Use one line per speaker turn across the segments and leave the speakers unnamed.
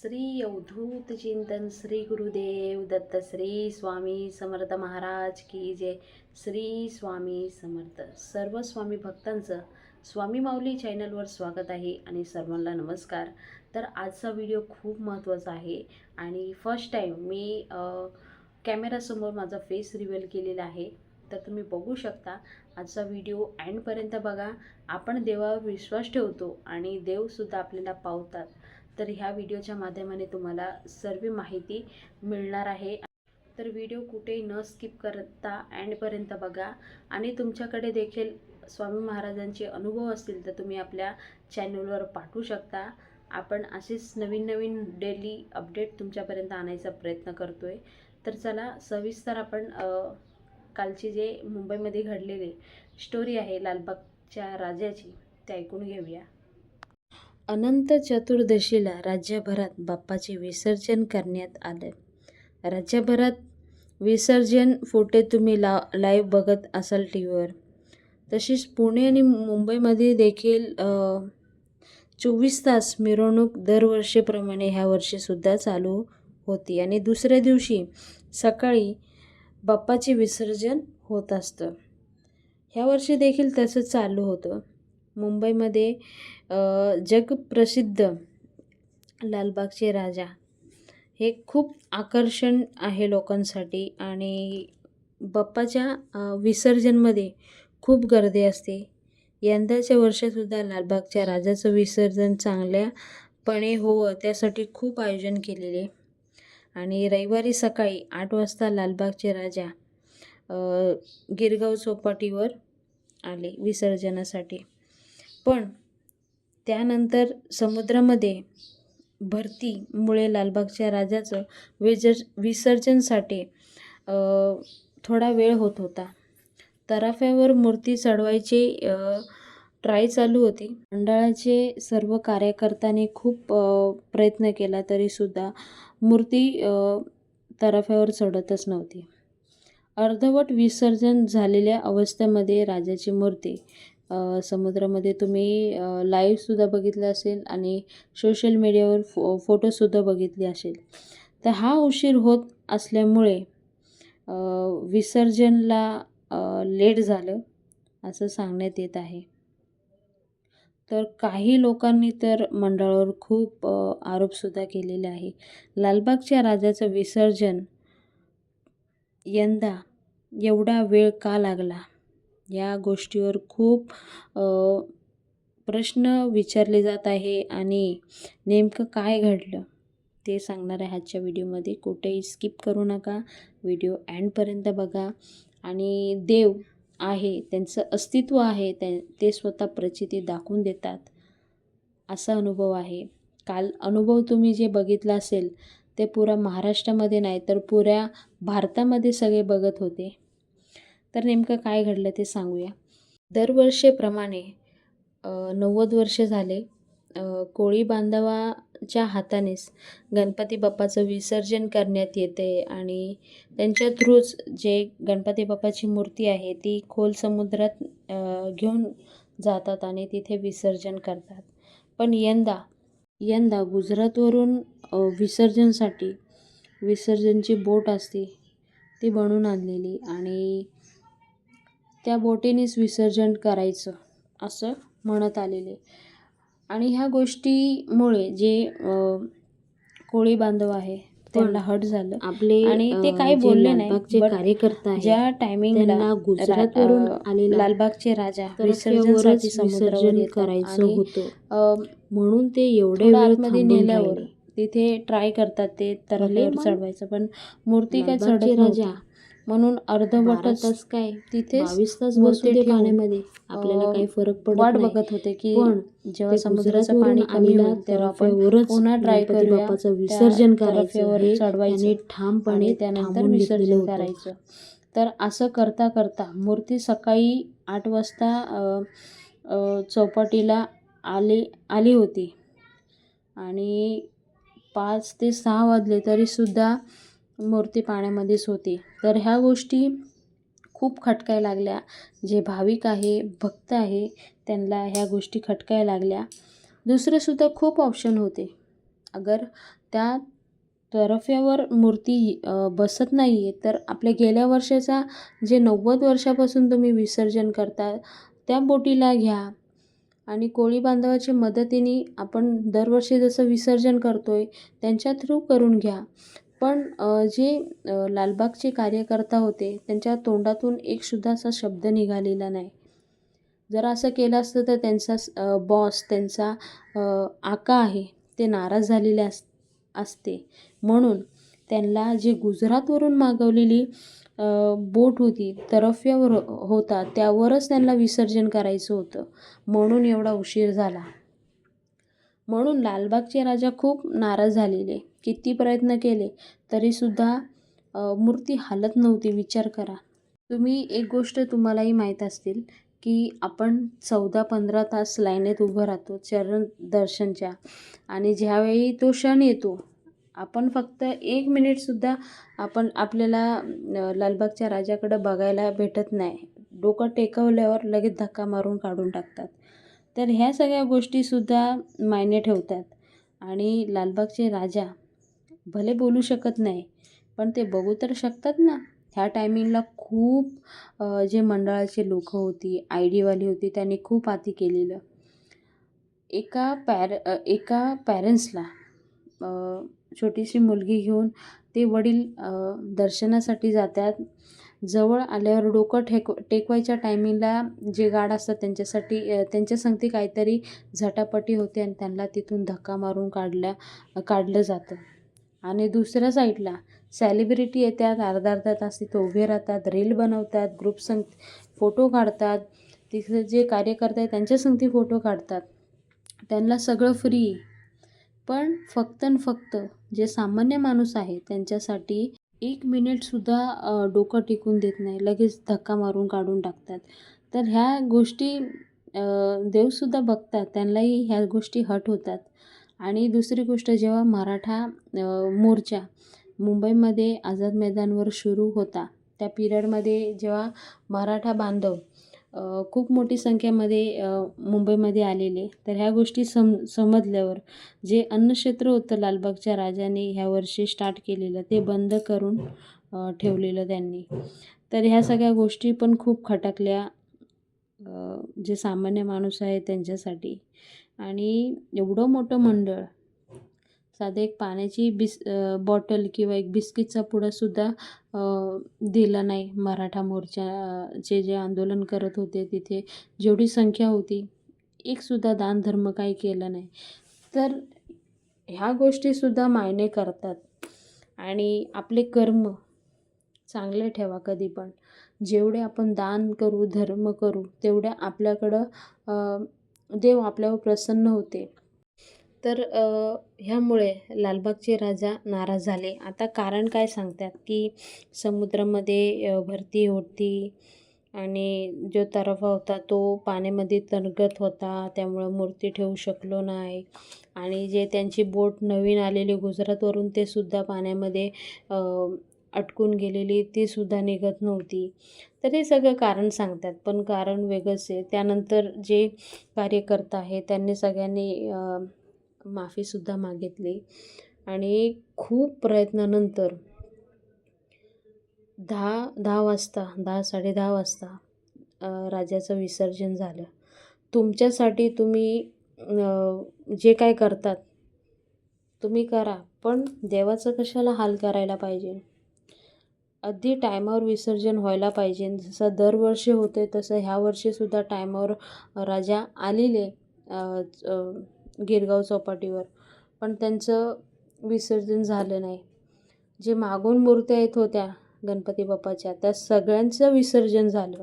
श्री अवधूत चिंतन श्री गुरुदेव दत्त श्री स्वामी समर्थ महाराज की जय। श्री स्वामी समर्थ सर्व स्वामी भक्तांचं स्वामी माऊली चॅनलवर स्वागत आहे आणि सर्वांना नमस्कार। तर आजचा व्हिडिओ खूप महत्त्वाचा आहे आणि फर्स्ट टाइम मी कॅमेरासमोर माझा फेस रिव्हील केलेला आहे। तर तुम्ही बघू शकता आजचा व्हिडिओ एंडपर्यंत बघा। आपण देवावर विश्वास ठेवतो आणि देवसुद्धा आपल्याला पावतात। तर ह्या व्हिडिओच्या माध्यमाने तुम्हाला सर्व माहिती मिळणार आहे। तर व्हिडिओ कुठेही न स्किप करता एंडपर्यंत बघा आणि तुमच्याकडे देखील स्वामी महाराजांचे अनुभव असतील तर तुम्ही आपल्या चॅनलवर पाठवू शकता। आपण असेच नवीन नवीन डेली अपडेट तुमच्यापर्यंत आणायचा प्रयत्न करतोय। तर चला सविस्तर आपण कालची जे मुंबईमध्ये घडलेली स्टोरी आहे लालबागच्या राजाची ते ऐकून घेऊया। अनंत चतुर्दशीला राज्यभरात बाप्पाचे विसर्जन करण्यात आले। राज्यभरात विसर्जन फोटो तुम्ही लाईव्ह बघत असाल टीव्हीवर। तसेच पुणे आणि मुंबईमध्ये देखील 24 तास मिरवणूक दरवर्षीप्रमाणे ह्या वर्षीसुद्धा चालू होती आणि दुसऱ्या दिवशी सकाळी बाप्पाचे विसर्जन होत असतं। ह्या वर्षी देखील तसं चालू होतं। मुंबईमध्ये जगप्रसिद्ध लालबागचे राजा हे खूप आकर्षण आहे लोकांसाठी आणि बाप्पाच्या विसर्जनमध्ये खूप गर्दी असते। यंदाच्या वर्षातसुद्धा लालबागच्या राजाचं विसर्जन चांगल्यापणे होवं त्यासाठी खूप आयोजन केलेले आणि रविवारी सकाळी 8 वाजता लालबागचे राजा गिरगाव चौपाटीवर आले विसर्जनासाठी। पण त्यानंतर समुद्रामध्ये भरतीमुळे लालबागच्या राजाचं विसर्जनसाठी थोडा वेळ होत होता। तराफ्यावर मूर्ती चढवायची ट्राय चालू होती। मंडळाचे सर्व कार्यकर्त्यांनी खूप प्रयत्न केला तरीसुद्धा मूर्ती तराफ्यावर चढतच नव्हती। अर्धवट विसर्जन झालेल्या अवस्थेमध्ये राजाची मूर्ती समुद्रामध्ये तुम्ही लाईव्हसुद्धा बघितलं असेल आणि सोशल मीडियावर फोटोसुद्धा बघितले असेल। तर हा उशीर होत असल्यामुळे विसर्जनला लेट झालं असं सांगण्यात येत आहे। तर काही लोकांनी तर मंडळावर खूप आरोपसुद्धा केलेले आहे। लालबागच्या राजाचं विसर्जन यंदा एवढा वेळ का लागला या गोष्टीवर खूप प्रश्न विचारले जात आहे आणि नेमकं काय घडलं ते सांगणार आहे आजच्या व्हिडिओमध्ये। कुठेही स्किप करू नका, व्हिडिओ एंडपर्यंत बघा। आणि देव आहे, त्यांचं अस्तित्व आहे, ते स्वतः प्रचिती दाखवून देतात असा अनुभव आहे। काल अनुभव तुम्ही जे बघितला असेल ते पुरा महाराष्ट्रामध्ये नाही तर पुऱ्या भारतामध्ये सगळे बघत होते। तर नेमकं काय घडलं ते सांगूया। दरवर्षीप्रमाणे 90 वर्ष झाले कोळी बांधवाच्या हातानेच गणपती बाप्पाचं विसर्जन करण्यात येते आणि त्यांच्या थ्रूच जे गणपती बाप्पाची मूर्ती आहे ती खोल समुद्रात घेऊन जातात आणि तिथे विसर्जन करतात। पण यंदा गुजरातवरून विसर्जनसाठी विसर्जनची बोट असते ती बनवून आणलेली आणि त्या बोटीनेच विसर्जन करायचं असं म्हणत आलेले आणि ह्या गोष्टीमुळे जे कोळी बांधव आहे त्यांना हट झालं आपले आणि ते काही बोलले नाही। कार्यकर्ता ज्या टायमिंगला गुजरातवरून आलेला लालबागचे राजा विसर्जनासाठी समुद्रावर करायचं होतं म्हणून ते एवढ्या वेळामध्ये नेल्यावर तिथे ट्राय करतात ते तराफ्यावर चढवायचं पण मूर्ती काय चढत राजा म्हणून अर्धवटच काय तिथे 22 तास मूर्ती पाण्यामध्ये आपल्याला काही फरक पडत वाट बघत होते की जेव्हा समुद्राचं पाणी कमी होईल तेव्हा आपण पुन्हा ट्राय करूया बाप्पाचं विसर्जन करायचं चढवायचं ठामपणे त्यानंतर विसर्जन करायचं। तर असं करता करता मूर्ती सकाळी 8 वाजता चौपाटीला आली होती आणि 5 ते 6 वाजले तरीसुद्धा मूर्ती पाण्यामध्येच होती। तर ह्या गोष्टी खूप खटकायला लागल्या। जे भाविक आहे भक्त आहे त्यांना ह्या गोष्टी खटकायला लागल्या। दुसरेसुद्धा खूप ऑप्शन होते। अगर त्या तरफ्यावर मूर्ती बसत नाही आहे, तर आपल्या गेल्या वर्षाचा जे 90 वर्षापासून तुम्ही विसर्जन करता त्या बोटीला घ्या आणि कोळी बांधवाच्या मदतीने आपण दरवर्षी जसं विसर्जन करतो आहे त्यांच्या थ्रू करून घ्या. पण जे लालबागचे कार्यकर्ता होते त्यांच्या तोंडातून एक सुद्धा असा शब्द निघालेला नाही. जर असं केलं असतं तर त्यांचा बॉस, त्यांचा आका आहे ते नाराज झालेले असते. म्हणून त्यांना जी गुजरातवरून मागवलेली बोट होती, तरफ्यावर होता, त्यावरच त्यांना विसर्जन करायचं होतं. म्हणून एवढा उशीर झाला. म्हणून लालबागचे राजा खूप नाराज झालेले. किती प्रयत्न केले तरीसुद्धा मूर्ती हलत नव्हती. विचार करा. एक गोष्ट तुम्हालाही माहीत असतील की आपण 14-15 तास लाईनीत उभं राहतो चरण दर्शनच्या, आणि ज्यावेळी तो क्षण येतो आपण फक्त 1 मिनिटसुद्धा आपल्याला लालबागच्या राजाकडं बघायला भेटत नाही. डोकं टेकवल्यावर लगेच धक्का मारून काढून टाकतात. तर ह्या सगळ्या गोष्टीसुद्धा मायने ठेवतात. आणि लालबागचे राजा भले बोलू शकत नाही, पण ते बघू तर शकतात ना. ह्या टायमिंगला खूप जे मंडळाचे लोकं होती, आयडीवाली होती, त्यांनी खूप आती केलेलं. एका पॅरेंट्सला छोटीशी मुलगी घेऊन ते वडील दर्शनासाठी जातात. जवळ आल्यावर डोकं टेकवायच्या टायमिंगला जे गार्ड असतात त्यांच्यासाठी त्यांच्या संगती काहीतरी झटापटी होते आणि त्यांना तिथून धक्का मारून काढलं जातं. आणि दुसऱ्या साईडला सेलिब्रिटी येतात, अर्धा तास तिथं उभे राहतात, रील बनवतात, फोटो काढतात. तिथं जे कार्यकर्ते आहेत त्यांच्या संगती फोटो काढतात. त्यांना सगळं फ्री. पण फक्त आणि फक्त जे सामान्य माणूस आहे त्यांच्यासाठी 1 मिनिटसुद्धा डोकं टिकून देत नाही. लगेच धक्का मारून काढून टाकतात. तर ह्या गोष्टी देवसुद्धा बघतात. त्यांनाही ह्या गोष्टी हट होतात. आणि दुसरी गोष्ट, जेव्हा मराठा मोर्चा मुंबईमध्ये आझाद मैदानवर सुरू होता, त्या पिरियडमध्ये जेव्हा मराठा बांधव खूप मोठी संख्येमध्ये मुंबईमध्ये आलेले, तर ह्या गोष्टी समजल्यावर जे अन्नक्षेत्र होतं लालबागच्या राजाने ह्या वर्षी स्टार्ट केलेलं ते बंद करून ठेवलेलं त्यांनी. तर ह्या सगळ्या गोष्टी पण खूप खटकल्या जे सामान्य माणूस आहे त्यांच्यासाठी. आणि एवढं मोठं मंडळ साधं एक पाण्याची बॉटल किंवा एक बिस्किटचा पुडासुद्धा दिला नाही. मराठा मोर्चाचे जे आंदोलन करत होते तिथे जेवढी संख्या होती, एकसुद्धा दानधर्म काही केलं नाही. तर ह्या गोष्टीसुद्धा मायने करतात. आणि आपले कर्म चांगले ठेवा कधी पण. जेवढे आपण दान करू, धर्म करू, तेवढ्या आपल्याकडं देव आपल्यावर प्रसन्न होते. तर ह्यामुळे लालबागचे राजा नाराज झाले. आता कारण काय सांगतात की समुद्रामध्ये भरती होती आणि जो तरफा होता तो पाण्यामध्ये तरंगत होता, त्यामुळं मूर्ती ठेवू शकलो नाही. आणि जे त्यांची बोट नवीन आलेली गुजरातवरून ते सुद्धा पाण्यामध्ये अटकून गेलेली, ती सुद्धा निघत नव्हती. तर हे सगळं कारण सांगतात, पण कारण वेगळंच आहे. त्यानंतर जे कार्यकर्ता आहे त्यांनी सगळ्यांनी माफीसुद्धा मागितली. आणि खूप प्रयत्नानंतर 10-10:30 वाजता राजाचं विसर्जन झालं. तुमच्यासाठी तुम्ही जे काय करतात तुम्ही करा, पण देवाचं कशाला हाल करायला पाहिजे. अगदी टायमावर विसर्जन व्हायला पाहिजे. जसं दरवर्षी होते तसं ह्या वर्षीसुद्धा टायमावर राजा आलेले गिरगाव चौपाटीवर, पण त्यांचं विसर्जन झालं नाही. जे मागून मूर्त्या येत होत्या गणपती बाप्पाच्या, त्या सगळ्यांचं विसर्जन झालं.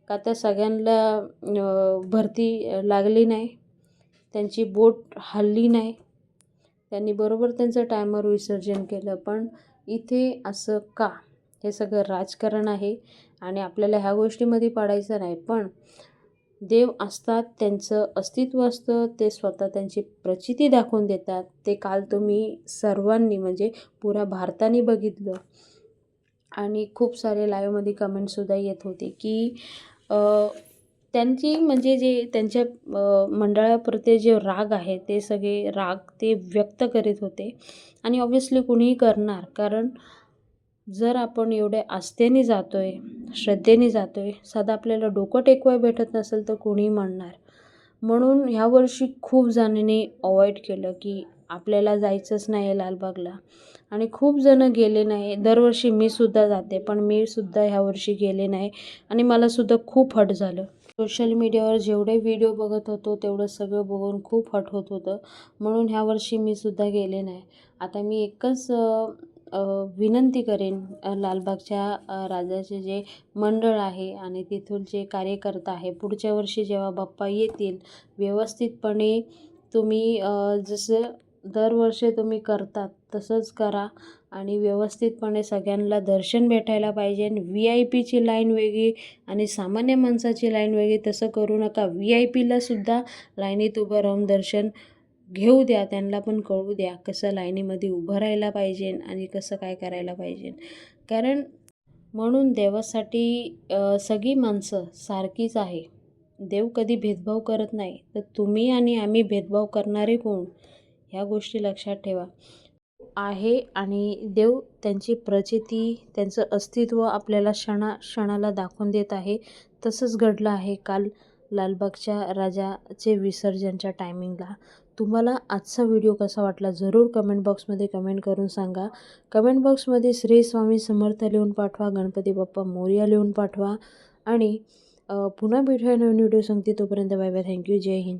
का त्या सगळ्यांना भरती लागली नाही, त्यांची बोट हलली नाही, त्यांनी बरोबर त्यांचं टायमावर विसर्जन केलं. पण इथे असं का? हे सगळं राजकारण आहे आणि आपल्याला ह्या गोष्टीमध्ये पडायचं नाही. पण देव असतात, त्यांचं अस्तित्व असतं, ते स्वतः त्यांची प्रचिती दाखवून देतात. ते काल तुम्ही सर्वांनी म्हणजे पुऱ्या भारताने बघितलं. आणि खूप सारे लाईव्हमध्ये कमेंटसुद्धा येत होते की त्यांची म्हणजे जे त्यांच्या मंडळाप्रती जे राग आहे ते सगळे राग ते व्यक्त करीत होते. आणि ऑब्व्हियसली कुणीही करणार, कारण जर आपण एवढ्या आस्थेने जातोय, श्रद्धेने जातोय, साधं आपल्याला डोकं टेकवाय भेटत नसेल तर कोणीही म्हणणार. म्हणून ह्यावर्षी खूप जणांनी अवॉइड केलं की आपल्याला जायचंच नाही आहे लालबागला. आणि खूप जणं गेले नाही. दरवर्षी मी सुद्धा जाते, पण मी सुद्धा ह्यावर्षी गेले नाही आणि मला सुद्धा खूप हट झालं. सोशल मीडियावर जेवढे व्हिडिओ बघत होतो तेवढं सगळं बघून खूप हट होत होतं. म्हणून ह्यावर्षी मी सुद्धा गेले नाही. आता मी एकच विनंती करेन लालबागच्या राजाचे जे मंडळ आहे आणि तिथून जे कार्यकर्ता आहे, पुढच्या वर्षी जेव्हा बाप्पा येतील व्यवस्थितपणे तुम्ही जसं दरवर्षी तुम्ही करतात तसंच करा आणि व्यवस्थितपणे सगळ्यांना दर्शन भेटायला पाहिजे. VIP ची लाईन वेगळी आणि सामान्य माणसाची लाईन वेगळी तसं करू नका. VIP लासुद्धा लाईनीत उभं राहून दर्शन घेऊ द्या. त्यांना पण कळू द्या कसं लाईनीमध्ये उभं राहायला पाहिजे आणि कसं काय करायला पाहिजे. कारण म्हणून देवासाठी सगळी माणसं सारखीच आहे. देव कधी भेदभाव करत नाही. तर तुम्ही आणि आम्ही भेदभाव करणारे कोण? ह्या गोष्टी लक्षात ठेवा. आहे आणि देव त्यांची प्रचिती, त्यांचं अस्तित्व आपल्याला क्षणाला दाखवून देत आहे. तसंच घडलं आहे काल लालबागच्या राजाचे विसर्जनच्या टायमिंगला. तुम्हाला आजचा व्हिडिओ कसा वाटला जरूर कमेंट बॉक्समध्ये कमेंट करून सांगा. कमेंट बॉक्समध्ये श्री स्वामी समर्थ लिहून पाठवा, गणपती बाप्पा मोरया लिहून पाठवा आणि पुन्हा भेटूया नवीन व्हिडिओ सांगते. तोपर्यंत बाय बाय. थँक्यू. जय हिंद.